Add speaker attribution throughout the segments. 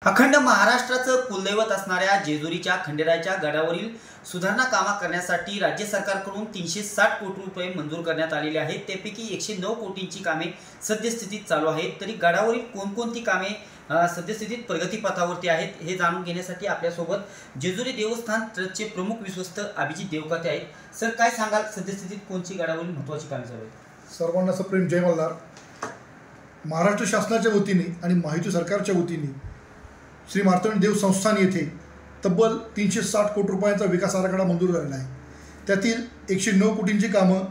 Speaker 1: अखंड महाराष्ट्राचं कुलदैवत असणाऱ्या जेजुरीच्या खंडेरायाच्या गडावरील सुधारणा कामा करण्यासाठी राज्य सरकारकडून 360 कोटी रुपये मंजूर करण्यात आलेले आहेत। त्यापैकी 109 कोटींची कामे सद्यस्थितीत चालू आहेत। तरी गडावरील कोणकोणती कामे सद्यस्थितीत प्रगतीपथावरती आहेत हे जाणून घेण्यासाठी आपल्यासोबत जेजुरी देवस्थान ट्रस्टचे प्रमुख विश्वस्त अभिजित देवकाते आहेत। सर, काय सांगाल, सद्यस्थितीत कोणती गडावरील महत्त्वाची कामे चालू आहेत?
Speaker 2: सर्वांना सप्रेम जय मल्हार। महाराष्ट्र शासनाच्या वतीने आणि महायुती सरकारच्या वतीने श्री मार्तंड देव संस्थान येथे तब्बल 360 कोटी रुपयांचा विकास आराखडा मंजूर झालेला आहे। त्यातील 109 कोटींची कामं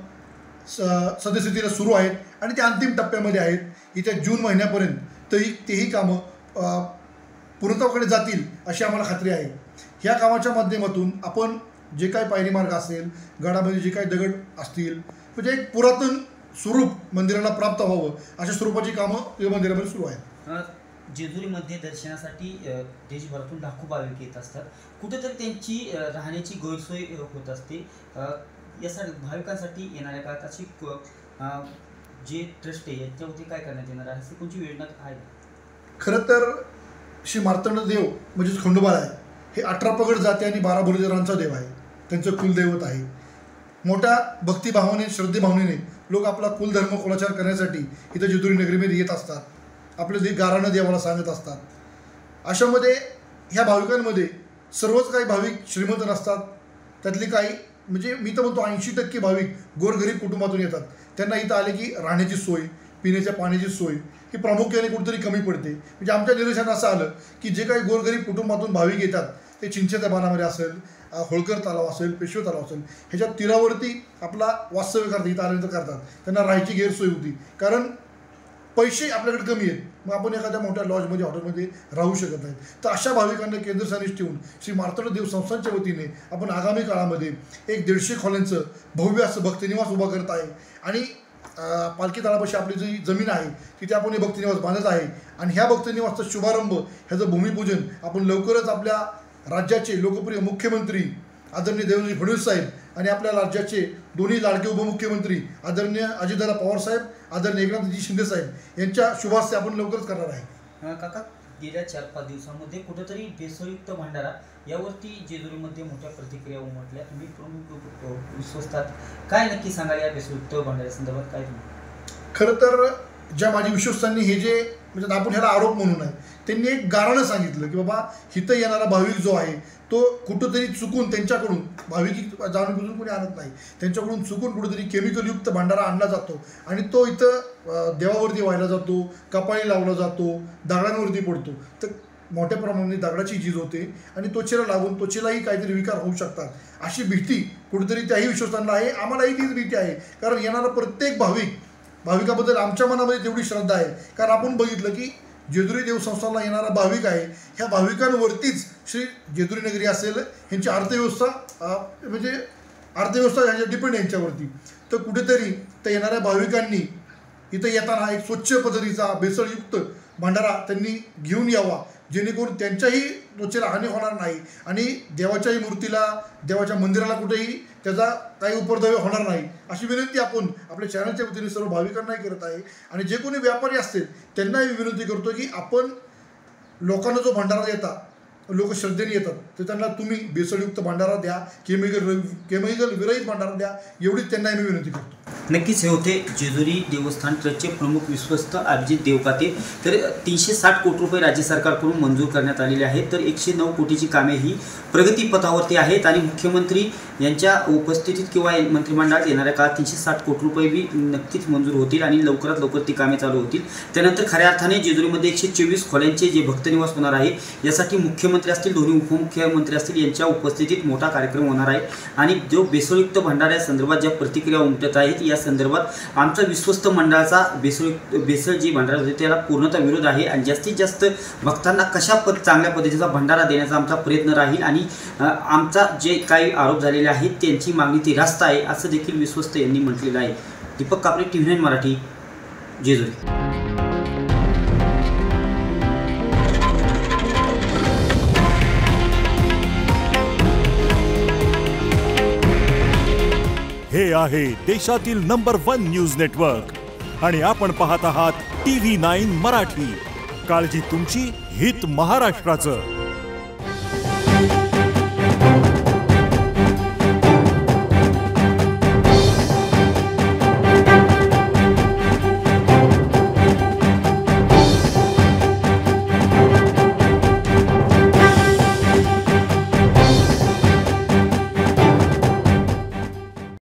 Speaker 2: सद्यस्थितीला सुरू आहेत आणि ते अंतिम टप्प्यामध्ये आहेत। येत्या जून महिन्यापर्यंत तेही कामं पूर्णत्वाकडे जातील अशी आम्हाला खात्री आहे। ह्या कामाच्या माध्यमातून आपण जे काही पायरी मार्ग असेल, गडामध्ये जे काही दगड असतील, म्हणजे एक पुरातन स्वरूप मंदिराला प्राप्त व्हावं अशा स्वरूपाची कामं या मंदिरामध्ये सुरू आहेत।
Speaker 1: जेजुरीमध्ये दर्शनासाठी देशभरातून लाखो भाविक येत असतात। कुठेतरी त्यांची राहण्याची गैरसोय होत असते। यासाठी भाविकांसाठी येणाऱ्या काळात अशी जे ट्रस्ट आहे याच्यावरती काय करण्यात येणार आहे, कोणती योजना आहे?
Speaker 2: खरं तर श्री मार्तंड देव म्हणजेच खंडोबाळ आहे, हे 18 पगड जाती आणि 12 भुजरांचा देव आहे। त्यांचं कुलदैवत आहे। मोठ्या भक्तिभावाने श्रद्धेभावनेने लोक आपला कुलधर्म कुलाचार करण्यासाठी इथं जेजुरी नगरीमध्ये येत असतात। आपले जे गाराणं देवाला सांगत असतात। अशामध्ये ह्या भाविकांमध्ये सर्वच काही भाविक श्रीमंत नसतात। त्यातली काही म्हणजे मी तर म्हणतो 80% भाविक गोरगरीब कुटुंबातून येतात। त्यांना इथं आले की राहण्याची सोय, पिण्याच्या पाण्याची सोय ही प्रामुख्याने कुठेतरी कमी पडते। म्हणजे आमच्या निदर्शनात असं आलं की जे काही गोरगरीब कुटुंबातून भाविक येतात ते चिंचेच्या बाणामध्ये असेल, होळकर तलाव असेल, पेशवे तलाव असेल, ह्याच्या तीरावरती आपला वास्तव्य करतात, इथं आल्यानंतर करतात। त्यांना राहायची गैरसोय होती, कारण पैसे आपल्याकडे कमी आहेत। मग आपण एखाद्या मोठ्या लॉजमध्ये हॉटेलमध्ये राहू शकत नाही। तर अशा भाविकांना केंद्रस्थानी ठेवून श्री मार्तंड देव संस्थानच्या वतीने आपण आगामी काळामध्ये एक 150 खोल्यांचं भव्य असं भक्तनिवास उभा करत आहे। आणि पालखी तळापाशी आपली जी जमीन आहे तिथे आपण हे भक्तनिवास बांधत आहे। आणि ह्या भक्तनिवासचा शुभारंभ, ह्याचं भूमिपूजन आपण लवकरच आपल्या राज्याचे लोकप्रिय मुख्यमंत्री आदरणीय देवेंद्र फडणवीस साहेब आणि आपल्या राज्याचे दोन्ही लाडके उपमुख्यमंत्री आदरणीय अजितदादा पवार साहेब, आदरणीय एकनाथजी शिंदे साहेब यांच्या शुभास्ते आपण लवकरच करणार आहे।
Speaker 1: काका, गेल्या 4-5 दिवसांमध्ये कुठेतरी भेसळयुक्त भंडारा यावरती जेजुरीमध्ये मोठ्या प्रतिक्रिया उमटल्या। तुम्ही प्रमुख विश्वस्तात, काय नक्की सांगाल या भेसळयुक्त भंडाऱ्या संदर्भात? काय
Speaker 2: खरं तर ज्या माझ्या विश्वस्तांनी हे जे म्हणजे आपण ह्याला आरोप म्हणू नये, त्यांनी एक गाराणं सांगितलं की बाबा इथं येणारा भाविक जो आहे तो कुठंतरी चुकून त्यांच्याकडून, भाविक जाणून बुजून कोणी आणत नाही, त्यांच्याकडून चुकून कुठेतरी केमिकलयुक्त भंडारा आणला जातो आणि तो इथं देवावरती व्हायला जातो, कपाळी लावला जातो, दगडांवरती पडतो। तर मोठ्या प्रमाणात दगडाची झीज होते आणि त्वचेला लागून त्वचेलाही काहीतरी विकार होऊ शकतात, अशी भीती कुठेतरी त्याही विश्वासांना आहे। आम्हालाही तीच भीती आहे, कारण येणारा प्रत्येक भाविकाबद्दल आमच्या मनामध्ये तेवढी श्रद्धा आहे। कारण आपण बघितलं की जेजुरी देवस्थानला येणारा भाविक आहे, ह्या भाविकांवरतीच श्री जेजुरी नगरी असेल ह्यांची अर्थव्यवस्था ह्याच्या डिपेंड यांच्यावरती। तर कुठेतरी त्या येणाऱ्या भाविकांनी इथं येताना एक स्वच्छ पद्धतीचा भेसळयुक्त भंडारा त्यांनी घेऊन यावा, जेणेकरून त्यांच्याही त्वचेला हानी होणार नाही आणि देवाच्याही मूर्तीला, देवाच्या मंदिराला कुठेही त्याचा काही उपद्रव होणार नाही, अशी विनंती आपण आपल्या चॅनलच्या वतीने सर्व भाविकांनाही करत आहे। आणि जे कोणी व्यापारी असतील त्यांनाही विनंती करतो की आपण लोकांना जो भंडारा देता, लोक श्रद्धेने येतात, तर त्यांना तुम्ही भेसळयुक्त भंडारा द्या, केमिकल विरहित भंडारा द्या, एवढीच त्यांनाही मी विनंती करतो।
Speaker 1: नक्कीच हे होते जेजुरी देवस्थान ट्रस्टचे प्रमुख विश्वस्त अभिजित देवकाते। तर 360 कोटी रुपये राज्य सरकारकडून मंजूर करण्यात आलेले आहेत। तर 109 कोटीची कामे ही प्रगतीपथावरती आहेत आणि मुख्यमंत्री यांच्या उपस्थितीत किंवा मंत्रिमंडळात येणाऱ्या काळात 360 कोटी रुपये बी नक्कीच मंजूर होतील आणि लवकरात लवकर ती कामे चालू होतील। त्यानंतर खऱ्या अर्थाने जेजुरीमध्ये 124 खोल्यांचे जे भक्तनिवास होणार आहे, यासाठी मुख्यमंत्री असतील, दोन्ही उपमुख्यमंत्री असतील, यांच्या उपस्थितीत मोठा कार्यक्रम होणार आहे। आणि जो भेसळयुक्त भंडाऱ्या संदर्भात ज्या प्रतिक्रिया उमटत आहेत, या संदर्भात आमचा विश्वस्त मंडळाचा भेसळ जी भंडारा होते त्याला पूर्णतः विरोध आहे आणि जास्तीत जास्त भक्तांना चांगल्या पद्धतीचा भंडारा देण्याचा आमचा प्रयत्न राहील आणि आमचा जे काही आरोप झालेले आहेत त्यांची मागणी ती रास्त आहे, असं देखील विश्वस्त यांनी म्हटलेलं आहे। दीपक कापरे, TV9 मराठी, जेजुरी।
Speaker 3: हे आहे देशातील नंबर 1 न्यूज नेटवर्क आणि आपण पाहत आहात TV9 मराठी। काळजी तुमची, हित महाराष्ट्राचं.